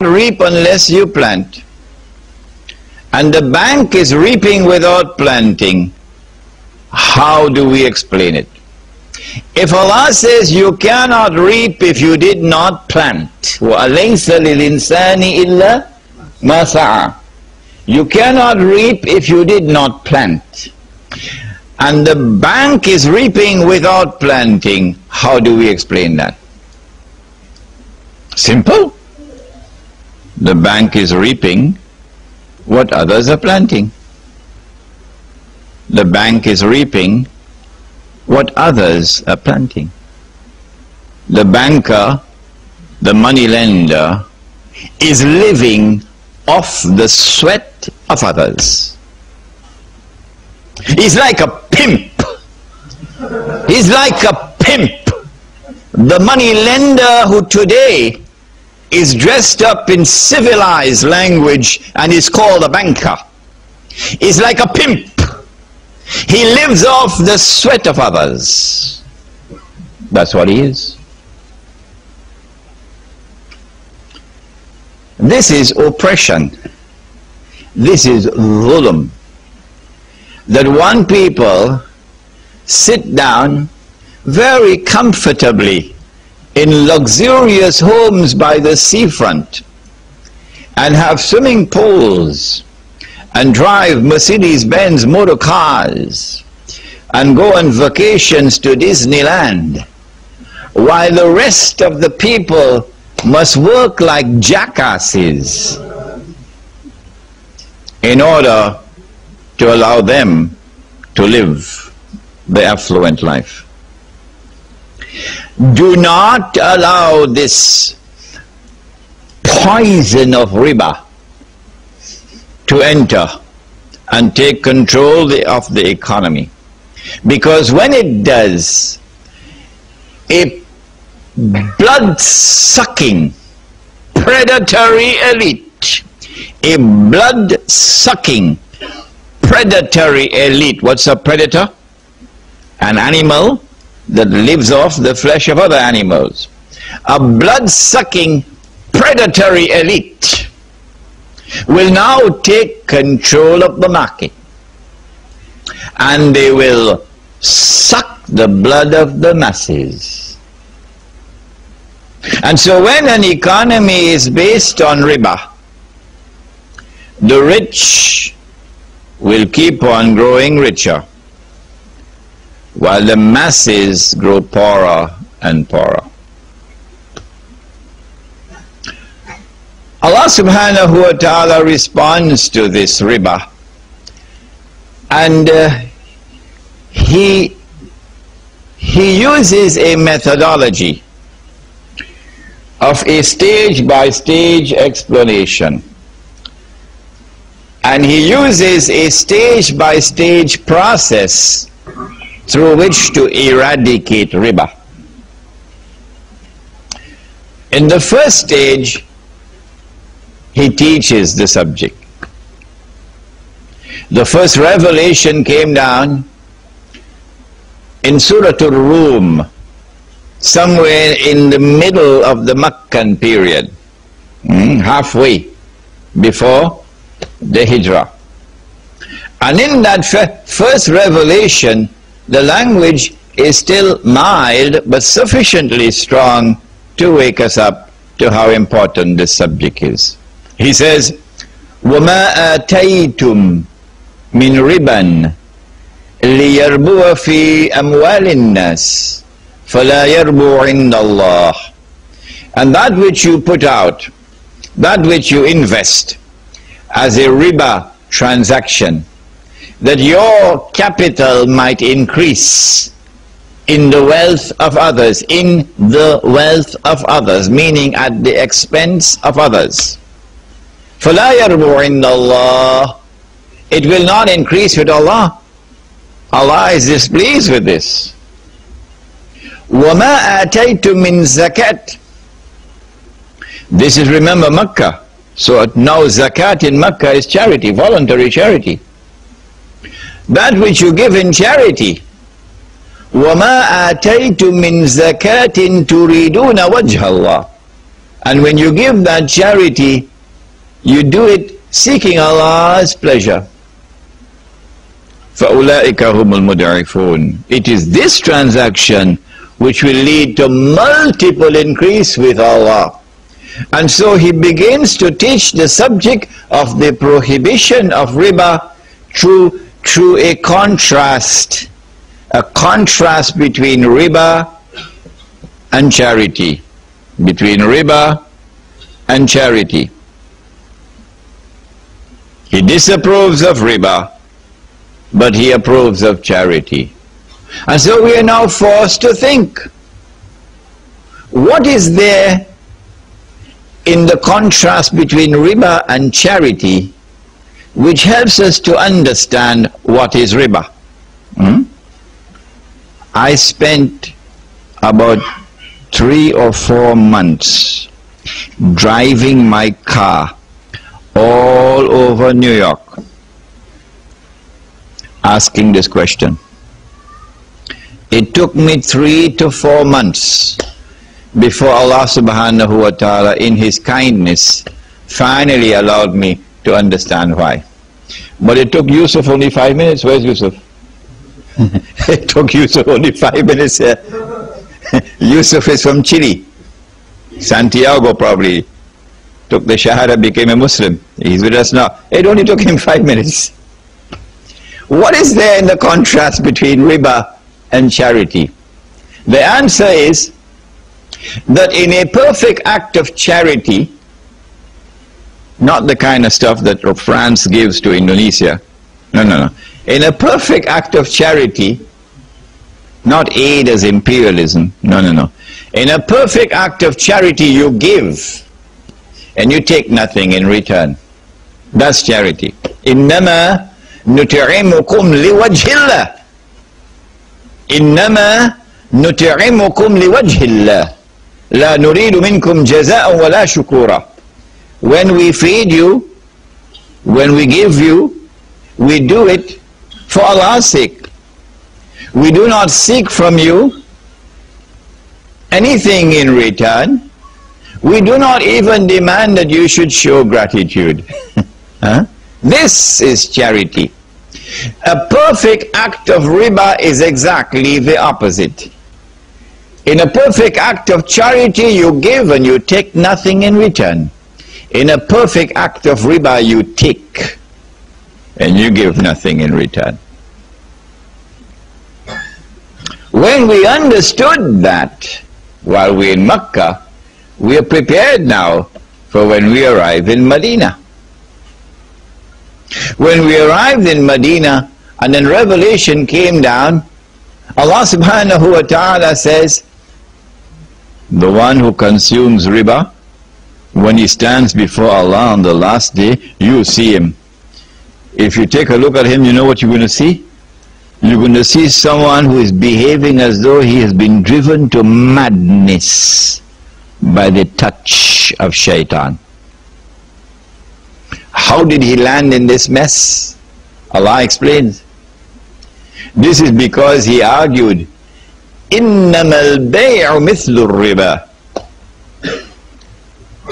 reap unless you plant. And the bank is reaping without planting. How do we explain it? If Allah says you cannot reap if you did not plant, وَأَلَيْسَ لِلْإِنسَانِ إِلَّا مَا سَعَى, you cannot reap if you did not plant. And the bank is reaping without planting. How do we explain that? Simple. The bank is reaping what others are planting. The bank is reaping what others are planting. The banker, the money lender, is living off the sweat of others. He's like a pimp. He's like a pimp. The money lender who today is dressed up in civilized language and is called a banker is like a pimp. He lives off the sweat of others. That's what he is. This is oppression. This is dhulm. That one people sit down very comfortably in luxurious homes by the seafront and have swimming pools and drive Mercedes-Benz motor cars and go on vacations to Disneyland, while the rest of the people must work like jackasses in order to allow them to live the affluent life. Do not allow this poison of riba to enter and take control of the economy, because when it does, a blood-sucking predatory elite, a blood-sucking predatory elite. What's a predator? An animal that lives off the flesh of other animals. A blood-sucking predatory elite will now take control of the market, and they will suck the blood of the masses. And so when an economy is based on riba, the rich will keep on growing richer, while the masses grow poorer and poorer. Allah subhanahu wa ta'ala responds to this riba, and he uses a methodology of a stage-by-stage explanation, and he uses a stage-by-stage process through which to eradicate riba. In the first stage, he teaches the subject. The first revelation came down in Surah Al-Rum, somewhere in the middle of the Meccan period, halfway before the Hijrah. And in that first revelation, the language is still mild but sufficiently strong to wake us up to how important this subject is. He says, وَمَا آتَيْتُم مِّن رِبًا لِيَرْبُوَ فِي أَمْوَالِ النَّاسِ فَلَا يَرْبُو عِنْدَ اللَّهِ. And that which you put out, that which you invest as a riba transaction, that your capital might increase in the wealth of others, meaning at the expense of others. فَلَا يَرْبُو عِنْدَ اللَّهِ. It will not increase with Allah. Allah is displeased with this. وَمَا آتَيْتُم مِّن zakat. This is, remember, Makkah. So now zakat in Makkah is charity, voluntary charity. That which you give in charity. وَمَا آتَيْتُم مِّن زَكَاةٍ تُرِيدُونَ وَجْهَ اللَّهِ. And when you give that charity, you do it seeking Allah's pleasure. فَأُولَٰئِكَ هُمُ الْمُضْعِفُونَ. It is this transaction which will lead to multiple increase with Allah. And so he begins to teach the subject of the prohibition of riba through a contrast between riba and charity. Between riba and charity. He disapproves of riba, but he approves of charity. And so we are now forced to think, what is there in the contrast between riba and charity which helps us to understand what is riba? I spent about 3 or 4 months driving my car all over New York asking this question. It took me 3 to 4 months before Allah subhanahu wa ta'ala in His kindness finally allowed me to understand why. But it took Yusuf only 5 minutes. Where's Yusuf? It took Yusuf only 5 minutes. Yusuf is from Chile. Santiago probably took the Shahada, became a Muslim. He's with us now. It only took him 5 minutes. What is there in the contrast between riba and charity? The answer is that in a perfect act of charity, not the kind of stuff that France gives to Indonesia, no. In a perfect act of charity, not aid as imperialism, no. In a perfect act of charity, you give and you take nothing in return. That's charity. إِنَّمَا نُطْعِمُكُمْ لِوَجْهِ اللَّهِ إِنَّمَا نُطْعِمُكُمْ لِوَجْهِ اللَّهِ لَا نُرِيدُ مِنْكُمْ جَزَاءً وَلَا شُكُورًا. When we feed you, when we give you, we do it for Allah's sake. We do not seek from you anything in return. We do not even demand that you should show gratitude. This is charity. A perfect act of riba is exactly the opposite. In a perfect act of charity, you give and you take nothing in return. In a perfect act of riba, you take and you give nothing in return. When we understood that while we're in Makkah, we are prepared now for when we arrive in Medina. When we arrived in Medina and then revelation came down, Allah subhanahu wa ta'ala says, the one who consumes riba, when he stands before Allah on the last day, you see him. If you take a look at him, you know what you're going to see? You're going to see someone who is behaving as though he has been driven to madness by the touch of shaitan. How did he land in this mess? Allah explains. This is because he argued, إِنَّمَا الْبَيْعُ مِثْلُ الرِّبَى.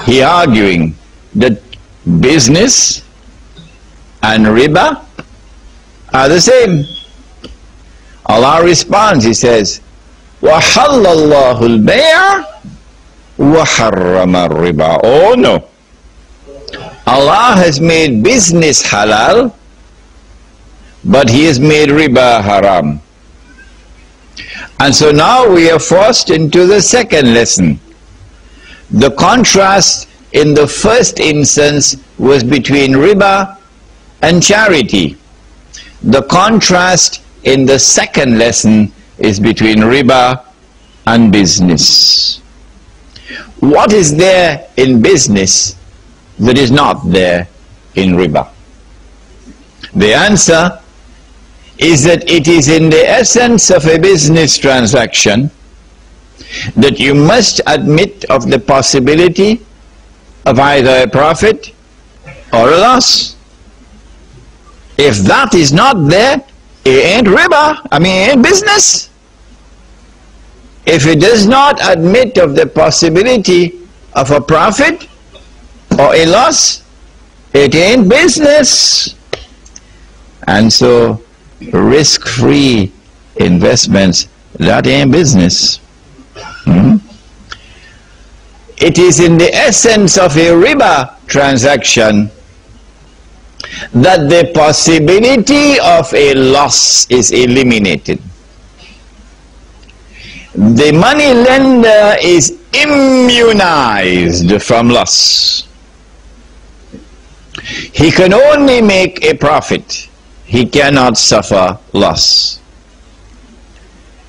He arguing that business and riba are the same. Allah responds, He says, وَحَلَّ اللَّهُ الْبَيْعَ وَحَرَّمَ الرِّبَى. Oh no. Allah has made business halal, but He has made riba haram. And so now we are forced into the second lesson. The contrast in the first instance was between riba and charity. The contrast in the second lesson is between riba and business. What is there in business that is not there in riba? The answer is that it is in the essence of a business transaction that you must admit of the possibility of either a profit or a loss. If that is not there, it ain't riba, it ain't business. If it does not admit of the possibility of a profit or a loss, it ain't business. And so risk-free investments, that ain't business. It is in the essence of a riba transaction that the possibility of a loss is eliminated. The money lender is immunized from loss. He can only make a profit. He cannot suffer loss.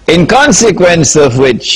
In consequence of which,